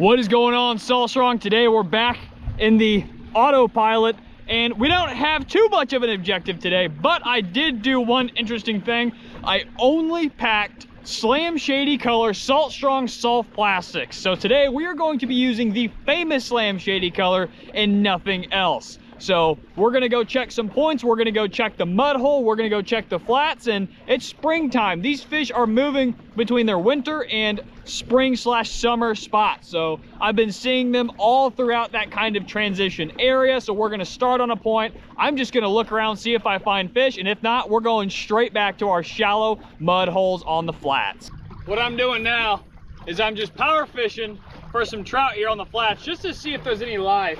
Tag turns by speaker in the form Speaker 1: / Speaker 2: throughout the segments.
Speaker 1: What is going on, Salt Strong? Today we're back in the autopilot and we don't have too much of an objective today, but I did do one interesting thing. I only packed Slam Shady color Salt Strong soft plastics. So today we are going to be using the famous Slam Shady color and nothing else. So we're gonna go check some points, we're gonna go check the mud hole, we're gonna go check the flats, and it's springtime. These fish are moving between their winter and spring/summer spots. So I've been seeing them all throughout that kind of transition area. So we're gonna start on a point. I'm just gonna look around, see if I find fish, and if not, we're going straight back to our shallow mud holes on the flats. What I'm doing now is I'm just power fishing for some trout here on the flats just to see if there's any life.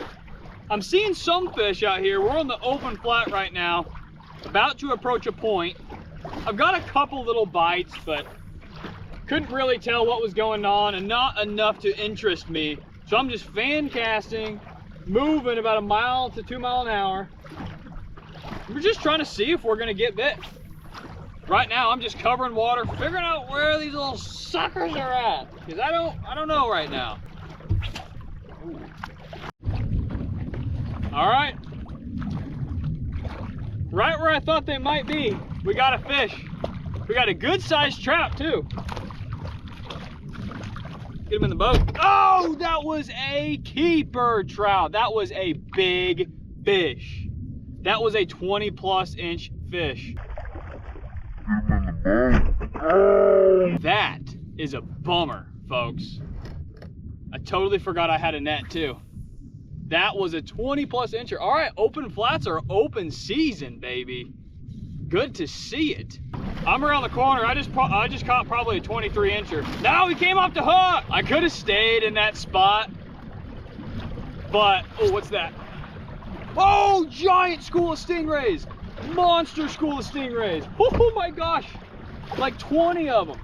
Speaker 1: I'm seeing some fish out here. We're on the open flat right now, about to approach a point. I've got a couple little bites, but couldn't really tell what was going on and not enough to interest me. So I'm just fan casting, moving about 1 mile to 2 miles an hour. We're just trying to see if we're gonna get bit. Right now, I'm just covering water, figuring out where these little suckers are at, because I don't know right now. Ooh. All right, right where I thought they might be, we got a fish. We got a good sized trout too. Get him in the boat. Oh, that was a keeper trout. That was a big fish. That was a 20+ inch fish. That is a bummer, folks. I totally forgot I had a net too. That was a 20+ incher. All right, open flats are open season, baby. Good to see it. I'm around the corner. I just caught probably a 23 incher. Now he came off the hook. I could have stayed in that spot, but, oh, what's that? Oh, giant school of stingrays. Monster school of stingrays. Oh my gosh, like 20 of them.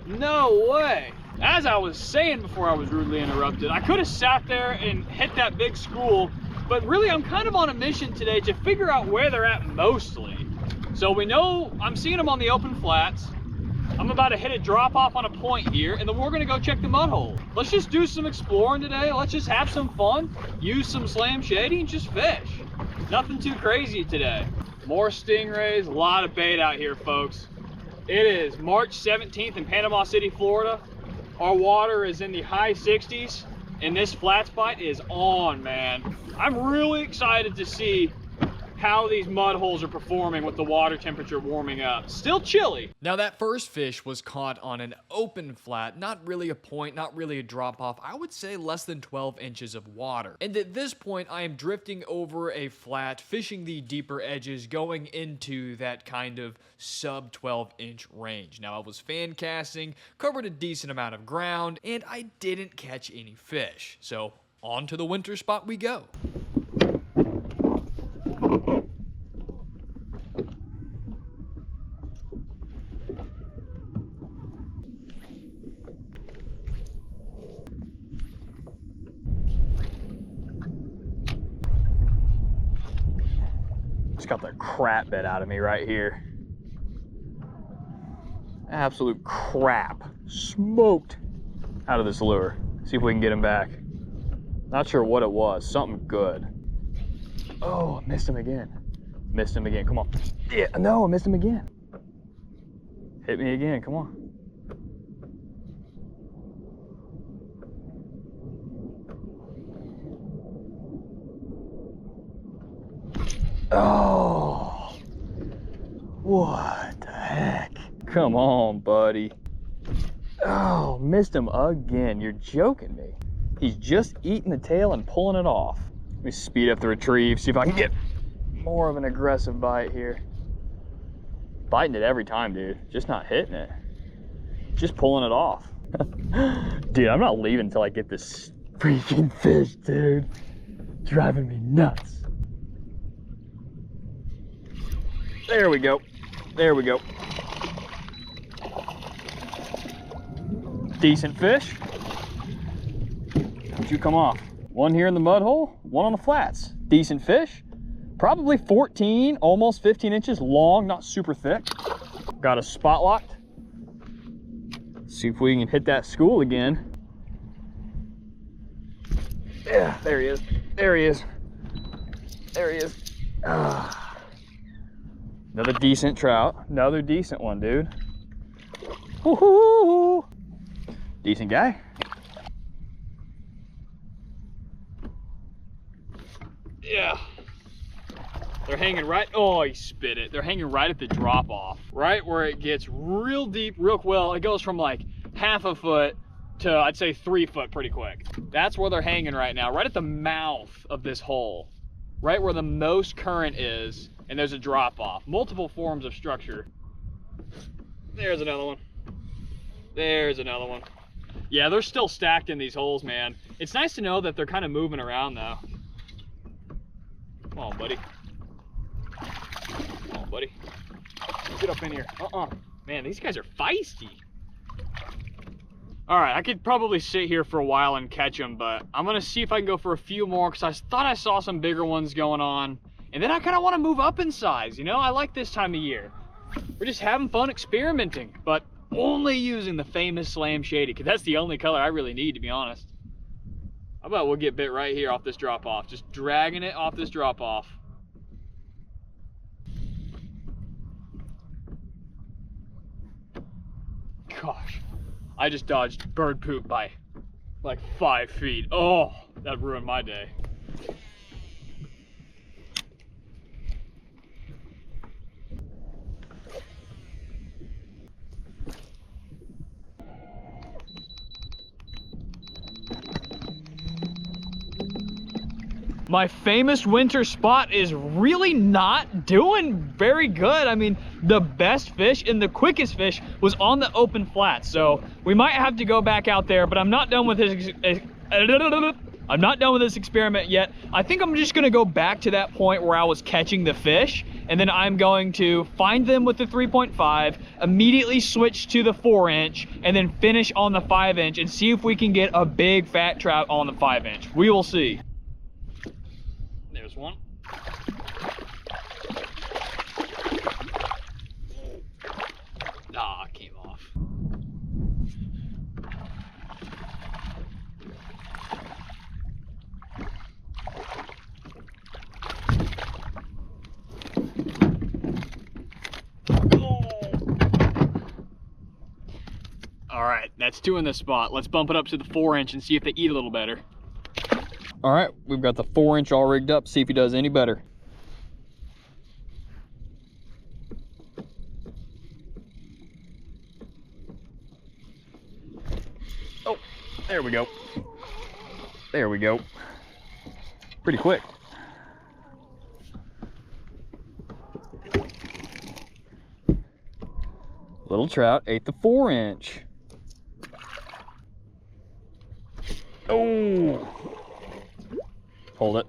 Speaker 1: No way. As I was saying before I was rudely interrupted, I could have sat there and hit that big school, but really I'm kind of on a mission today to figure out where they're at mostly. So we know I'm seeing them on the open flats. I'm about to hit a drop off on a point here, and then we're gonna go check the mud hole. Let's just do some exploring today. Let's just have some fun, use some Slam Shady, and just fish. Nothing too crazy today. More stingrays, a lot of bait out here, folks. It is March 17th in Panama City, Florida. Our water is in the high 60s, and this flat spot is on, man. I'm really excited to see how these mud holes are performing with the water temperature warming up. Still chilly. Now that first fish was caught on an open flat, not really a point, not really a drop off. I would say less than 12 inches of water. And at this point, I am drifting over a flat, fishing the deeper edges, going into that kind of sub 12 inch range. Now I was fan casting, covered a decent amount of ground, and I didn't catch any fish. So on to the winter spot we go. Just got the crap bit out of me right here. Absolute crap. Smoked out of this lure. See if we can get him back. Not sure what it was. Something good. Oh, I missed him again. Missed him again. Come on. Yeah, no, I missed him again. Hit me again. Come on. Oh, what the heck? Come on, buddy. Oh, missed him again. You're joking me. He's just eating the tail and pulling it off. Let me speed up the retrieve, see if I can get more of an aggressive bite here. Biting it every time, dude. Just not hitting it. Just pulling it off. Dude, I'm not leaving until I get this freaking fish, dude. Driving me nuts. There we go. There we go. Decent fish. Don't you come off. One here in the mud hole, one on the flats. Decent fish. Probably 14, almost 15 inches long, not super thick. Got a spot locked. See if we can hit that school again. Yeah, there he is. There he is. There he is. Another decent trout. Another decent one, dude. Woohoo! Decent guy. Yeah. They're hanging right, oh, he spit it. They're hanging right at the drop off, right where it gets real deep, real well. It goes from like half a foot to I'd say 3 foot pretty quick. That's where they're hanging right now, right at the mouth of this hole, right where the most current is, and there's a drop off. Multiple forms of structure. There's another one. There's another one. Yeah, they're still stacked in these holes, man. It's nice to know that they're kind of moving around though. Come on, buddy. Come on, buddy. Get up in here. Man, these guys are feisty. All right, I could probably sit here for a while and catch them, but I'm gonna see if I can go for a few more because I thought I saw some bigger ones going on. And then I kind of want to move up in size, you know? I like this time of year. We're just having fun experimenting, but only using the famous Slam Shady, because that's the only color I really need, to be honest. How about we'll get bit right here off this drop off, just dragging it off this drop off. Gosh, I just dodged bird poop by like 5 feet. Oh, that ruined my day. My famous winter spot is really not doing very good. I mean, the best fish and the quickest fish was on the open flats. So we might have to go back out there, but I'm not done with this. I'm not done with this experiment yet. I think I'm just gonna go back to that point where I was catching the fish, and then I'm going to find them with the 3.5, immediately switch to the 4-inch, and then finish on the 5-inch and see if we can get a big fat trout on the 5-inch. We will see. There's one. Ah, came off. All right, that's 2 in this spot. Let's bump it up to the 4-inch and see if they eat a little better. All right, we've got the 4-inch all rigged up. See if he does any better. Oh, there we go. There we go. Pretty quick. Little trout ate the 4-inch. Oh. Hold it.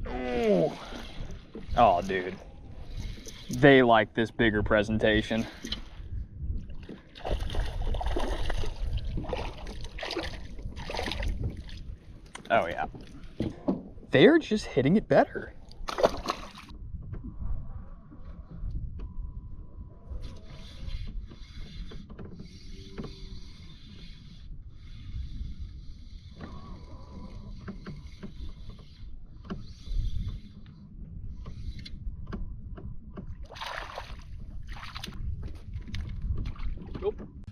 Speaker 1: Ooh. Oh, dude. They like this bigger presentation. Oh, yeah. They're just hitting it better.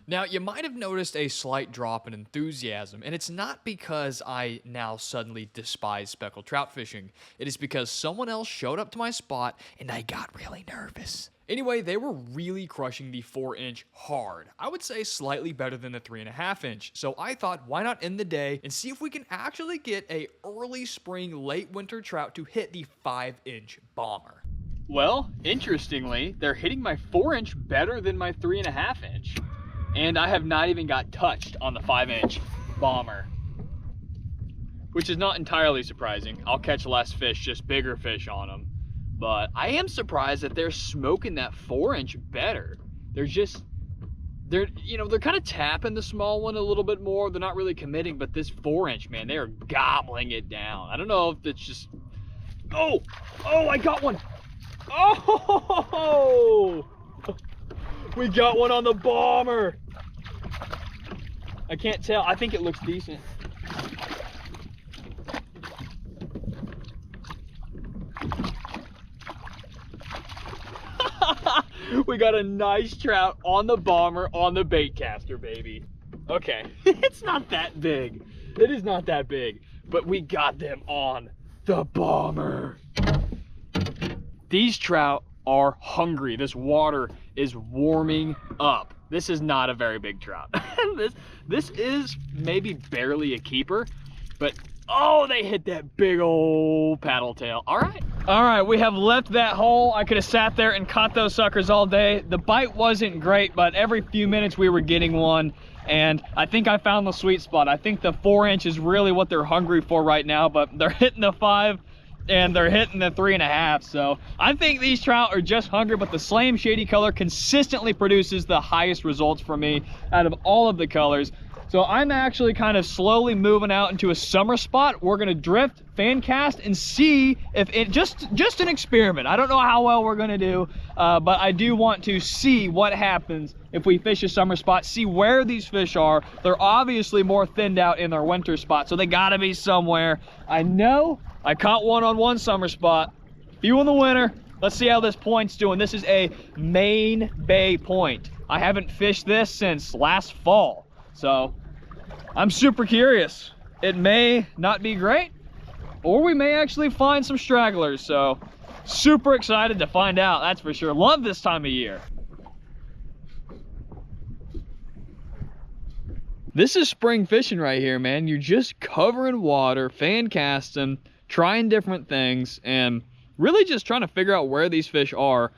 Speaker 1: Now, you might have noticed a slight drop in enthusiasm, and it's not because I now suddenly despise speckled trout fishing. It is because someone else showed up to my spot, and I got really nervous. Anyway, they were really crushing the 4-inch hard. I would say slightly better than the 3.5-inch. So I thought, why not end the day and see if we can actually get a early spring, late winter trout to hit the 5-inch bomber. Well, interestingly, they're hitting my 4-inch better than my 3.5-inch. And I have not even got touched on the 5-inch bomber, which is not entirely surprising. I'll catch less fish, just bigger fish on them. But I am surprised that they're smoking that 4-inch better. They're kind of tapping the small one a little bit more. They're not really committing, but this 4-inch, man, they are gobbling it down. I don't know if it's just, oh, I got one. Oh, we got one on the bomber. I can't tell. I think it looks decent. We got a nice trout on the bomber on the bait caster, baby. Okay, it's not that big. It is not that big, but we got them on the bomber. These trout are hungry. This water is warming up. This is not a very big trout. This is maybe barely a keeper, but oh, they hit that big old paddle tail. All right, we have left that hole. I could have sat there and caught those suckers all day. The bite wasn't great, but every few minutes we were getting one, and I think I found the sweet spot. I think the 4-inch is really what they're hungry for right now, but they're hitting the 5 and they're hitting the 3.5. So I think these trout are just hungry, but the Slam Shady color consistently produces the highest results for me out of all of the colors. So I'm actually kind of slowly moving out into a summer spot. We're gonna drift, fan cast, and see if it just an experiment. I don't know how well we're gonna do, but I do want to see what happens if we fish a summer spot, see where these fish are. They're obviously more thinned out in their winter spot, so they gotta be somewhere. I know I caught one on one summer spot, few in the winter. Let's see how this point's doing. This is a main bay point. I haven't fished this since last fall. So I'm super curious. It may not be great, or we may actually find some stragglers. So super excited to find out, that's for sure. Love this time of year. This is spring fishing right here, man. You're just covering water, fan casting, trying different things, and really just trying to figure out where these fish are.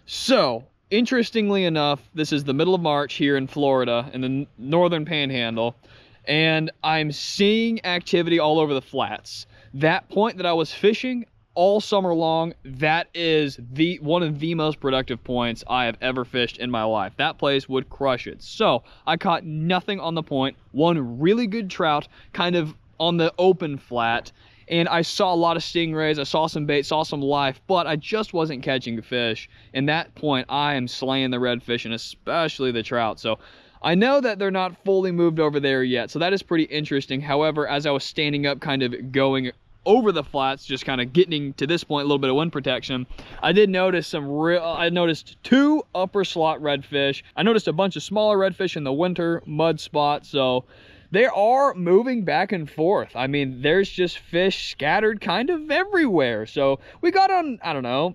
Speaker 1: So interestingly enough, this is the middle of March here in Florida, in the northern panhandle, and I'm seeing activity all over the flats. That point that I was fishing all summer long, that is one of the most productive points I have ever fished in my life. That place would crush it. So I caught nothing on the point, one really good trout kind of on the open flat, and I saw a lot of stingrays, I saw some bait, saw some life, but I just wasn't catching fish. And that point, I am slaying the redfish, and especially the trout. So I know that they're not fully moved over there yet, so that is pretty interesting. However, as I was standing up, kind of going over the flats, just kind of getting to this point, a little bit of wind protection, I did notice I noticed 2 upper slot redfish. I noticed a bunch of smaller redfish in the winter mud spot. So they are moving back and forth. I mean, there's just fish scattered kind of everywhere. So we got on, I don't know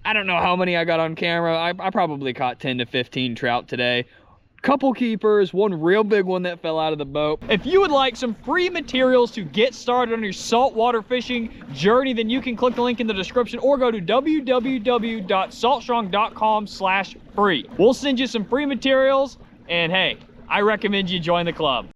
Speaker 1: how many I got on camera. I probably caught 10 to 15 trout today. Couple keepers, one real big one that fell out of the boat. If you would like some free materials to get started on your saltwater fishing journey, then you can click the link in the description or go to www.saltstrong.com/free. We'll send you some free materials, and hey, I recommend you join the club.